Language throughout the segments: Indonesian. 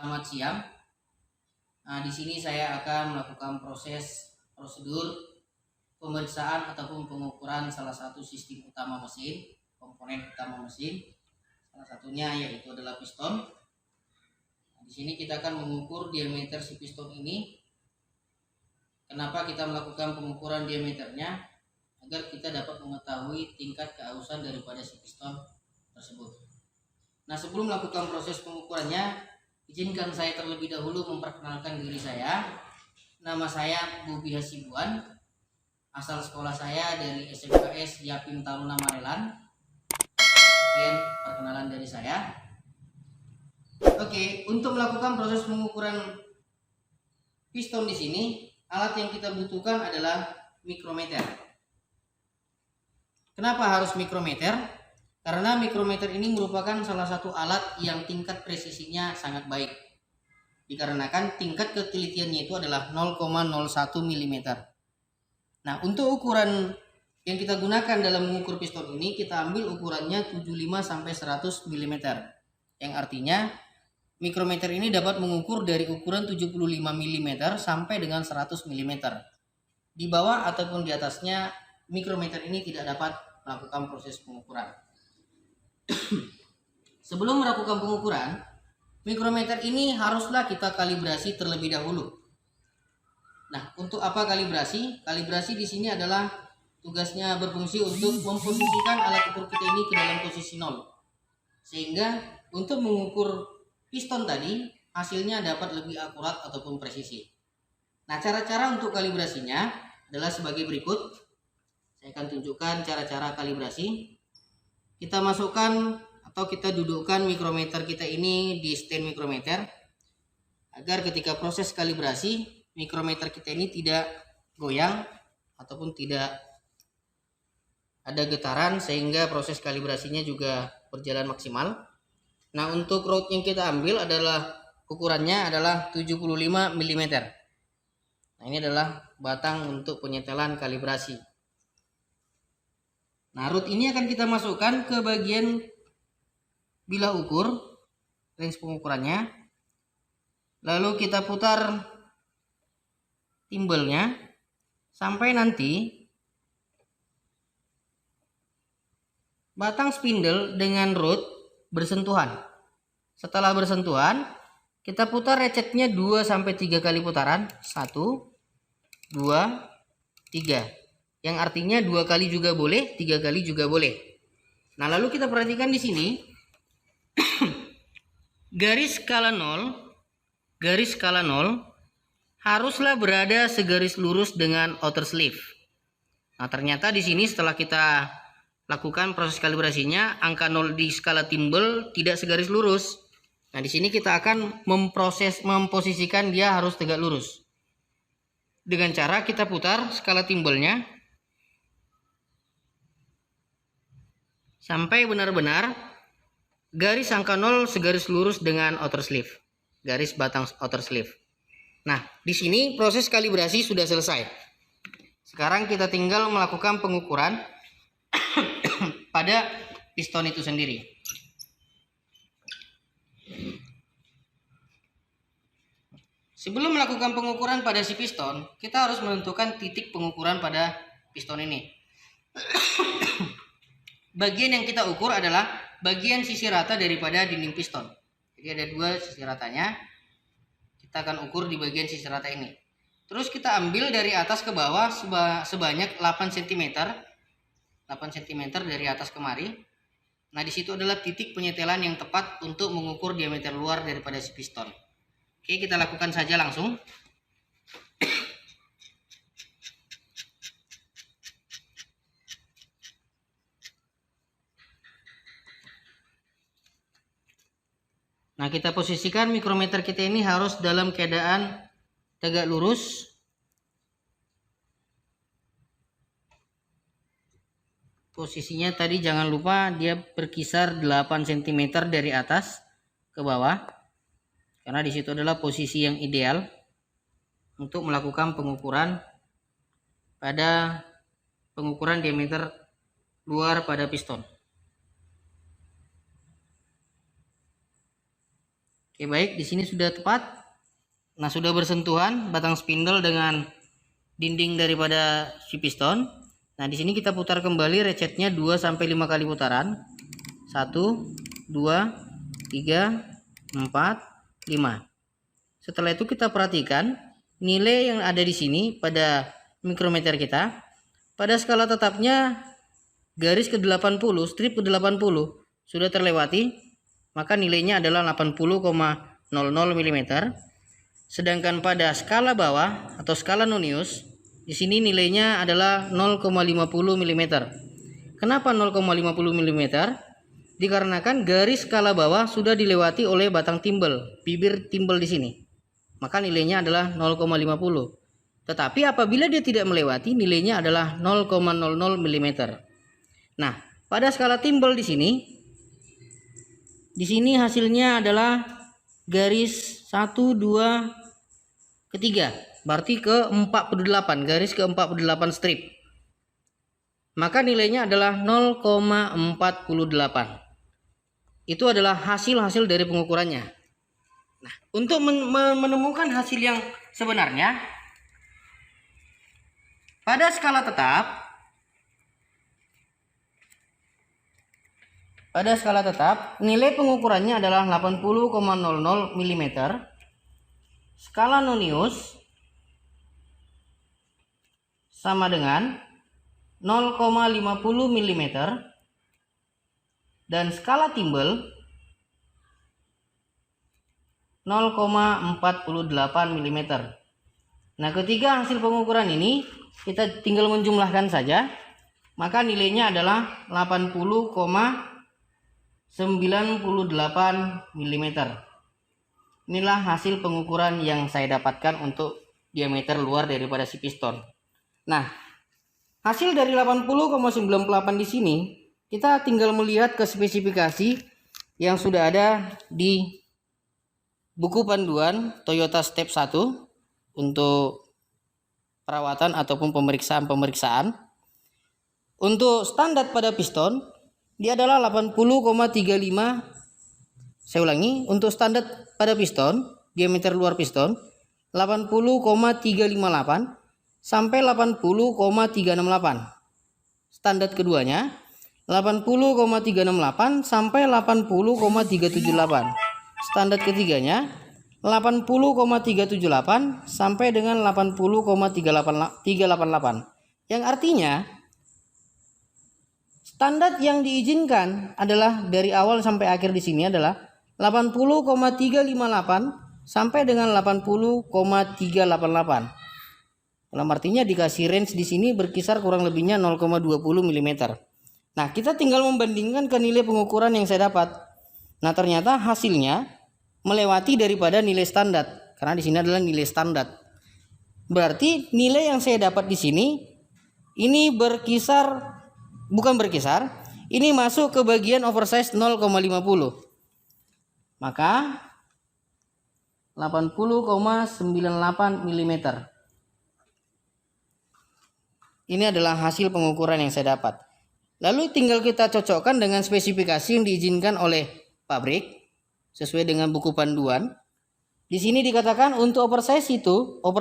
Selamat siang. Di sini saya akan melakukan prosedur pemeriksaan ataupun pengukuran salah satu sistem utama mesin, komponen utama mesin. Salah satunya yaitu adalah piston. Di sini kita akan mengukur diameter si piston ini. Kenapa kita melakukan pengukuran diameternya? Agar kita dapat mengetahui tingkat keausan daripada si piston tersebut. Nah, sebelum melakukan proses pengukurannya, izinkan saya terlebih dahulu memperkenalkan diri saya. Nama saya Bobi Hasibuan. Asal sekolah saya dari SMKS Yapim Taruna Marelan. Sekian perkenalan dari saya. Oke, untuk melakukan proses pengukuran piston di sini, alat yang kita butuhkan adalah mikrometer. Kenapa harus mikrometer? Karena mikrometer ini merupakan salah satu alat yang tingkat presisinya sangat baik. Dikarenakan tingkat ketelitiannya itu adalah 0,01 mm. Nah, untuk ukuran yang kita gunakan dalam mengukur piston ini, kita ambil ukurannya 75 sampai 100 mm. Yang artinya mikrometer ini dapat mengukur dari ukuran 75 mm sampai dengan 100 mm. Di bawah ataupun di atasnya mikrometer ini tidak dapat melakukan proses pengukuran. Sebelum melakukan pengukuran, mikrometer ini haruslah kita kalibrasi terlebih dahulu. Nah, untuk apa kalibrasi? Kalibrasi di sini adalah tugasnya berfungsi untuk memposisikan alat ukur kita ini ke dalam posisi 0. Sehingga untuk mengukur piston tadi, hasilnya dapat lebih akurat ataupun presisi. Nah, cara-cara untuk kalibrasinya adalah sebagai berikut. Saya akan tunjukkan cara-cara kalibrasi. Kita masukkan atau kita dudukkan mikrometer kita ini di stand mikrometer agar ketika proses kalibrasi mikrometer kita ini tidak goyang ataupun tidak ada getaran sehingga proses kalibrasinya juga berjalan maksimal. Nah, untuk rod yang kita ambil adalah ukurannya adalah 75 mm. Nah, ini adalah batang untuk penyetelan kalibrasi. Nah, rod ini akan kita masukkan ke bagian bilah ukur, range pengukurannya. Lalu kita putar timbelnya sampai nanti batang spindle dengan rod bersentuhan. Setelah bersentuhan, kita putar ratchetnya 2 sampai 3 kali putaran. 1 2 3. Yang artinya 2 kali juga boleh, 3 kali juga boleh. Nah, lalu kita perhatikan di sini garis skala 0 haruslah berada segaris lurus dengan outer sleeve. Nah, ternyata di sini setelah kita lakukan proses kalibrasinya, angka 0 di skala timbel tidak segaris lurus. Nah, di sini kita akan memposisikan dia harus tegak lurus. Dengan cara kita putar skala timbelnya sampai benar-benar garis angka 0 segaris lurus dengan outer sleeve, garis batang outer sleeve. Nah, di sini proses kalibrasi sudah selesai. Sekarang kita tinggal melakukan pengukuran pada piston itu sendiri. Sebelum melakukan pengukuran pada si piston, kita harus menentukan titik pengukuran pada piston ini. Bagian yang kita ukur adalah bagian sisi rata daripada dinding piston. Jadi ada 2 sisi ratanya. Kita akan ukur di bagian sisi rata ini. Terus kita ambil dari atas ke bawah sebanyak 8 cm. 8 cm dari atas kemari. Nah, di situ adalah titik penyetelan yang tepat untuk mengukur diameter luar daripada si piston. Oke, kita lakukan saja langsung. Nah, kita posisikan mikrometer kita ini harus dalam keadaan tegak lurus. Posisinya tadi jangan lupa dia berkisar 8 cm dari atas ke bawah. Karena di situ adalah posisi yang ideal untuk melakukan pengukuran diameter luar pada piston. Oke, Oke, baik, di sini sudah tepat. Nah, sudah bersentuhan batang spindle dengan dinding daripada si piston. Nah, di sini kita putar kembali ratchetnya 2 sampai 5 kali putaran. 1 2 3 4 5. Setelah itu kita perhatikan nilai yang ada di sini pada mikrometer kita. Pada skala tetapnya garis ke-80, strip ke-80 sudah terlewati, maka nilainya adalah 80,00 mm. Sedangkan pada skala bawah atau skala nonius, di sini nilainya adalah 0,50 mm. Kenapa 0,50 mm? Dikarenakan garis skala bawah sudah dilewati oleh batang timbel, bibir timbel di sini. Maka nilainya adalah 0,50. Tetapi apabila dia tidak melewati, nilainya adalah 0,00 mm. Nah, pada skala timbel di sini hasilnya adalah garis 1 2 ketiga, berarti ke 48, garis ke 48 strip. Maka nilainya adalah 0,48. Itu adalah hasil dari pengukurannya. Nah, untuk menemukan hasil yang sebenarnya, pada skala tetap nilai pengukurannya adalah 80,00 mm. Skala nonius sama dengan 0,50 mm dan skala timbel 0,48 mm. Nah, ketika hasil pengukuran ini kita tinggal menjumlahkan saja, maka nilainya adalah 80,98 mm. Inilah hasil pengukuran yang saya dapatkan untuk diameter luar daripada si piston. Nah, hasil dari 80,98 di sini kita tinggal melihat ke spesifikasi yang sudah ada di buku panduan Toyota Step 1 untuk perawatan ataupun pemeriksaan. Untuk standar pada piston dia adalah 80,35. Saya ulangi, untuk standar pada piston, diameter luar piston 80,358 sampai 80,368. Standar keduanya 80,368 sampai 80,378. Standar ketiganya 80,378 sampai dengan 80,388. Yang artinya standar yang diizinkan adalah dari awal sampai akhir di sini adalah 80,358 sampai dengan 80,388. Dalam artinya dikasih range di sini berkisar kurang lebihnya 0,20 mm. Nah, kita tinggal membandingkan ke nilai pengukuran yang saya dapat. Nah, ternyata hasilnya melewati daripada nilai standar, karena di sini adalah nilai standar. Berarti nilai yang saya dapat di sini ini ini masuk ke bagian oversize 0,50. Maka 80,98 mm. Ini adalah hasil pengukuran yang saya dapat. Lalu tinggal kita cocokkan dengan spesifikasi yang diizinkan oleh pabrik sesuai dengan buku panduan. Di sini dikatakan untuk oversize 50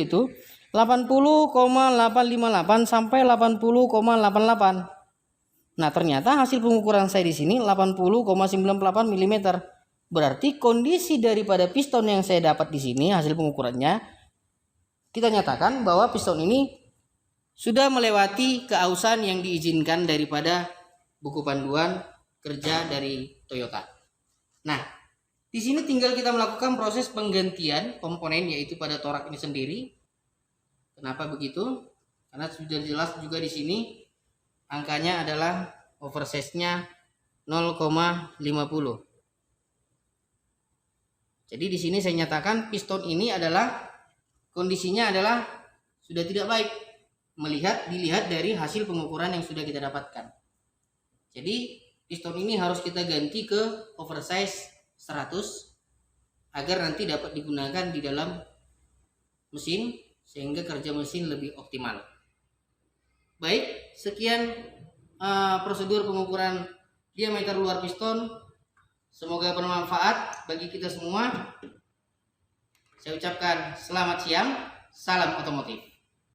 itu 80,858 sampai 80,88. Nah, ternyata hasil pengukuran saya di sini 80,98 mm. Berarti kondisi daripada piston yang saya dapat di sini hasil pengukurannya, kita nyatakan bahwa piston ini sudah melewati keausan yang diizinkan daripada buku panduan kerja dari Toyota. Nah, di sini tinggal kita melakukan proses penggantian komponen yaitu pada torak ini sendiri. Kenapa begitu? Karena sudah jelas juga di sini angkanya adalah oversize-nya 0,50. Jadi di sini saya nyatakan piston ini adalah kondisinya adalah sudah tidak baik dilihat dari hasil pengukuran yang sudah kita dapatkan. Jadi piston ini harus kita ganti ke oversize 100 agar nanti dapat digunakan di dalam mesin sehingga kerja mesin lebih optimal. Baik, sekian prosedur pengukuran diameter luar piston Semoga bermanfaat bagi kita semua. Saya ucapkan selamat siang, salam otomotif.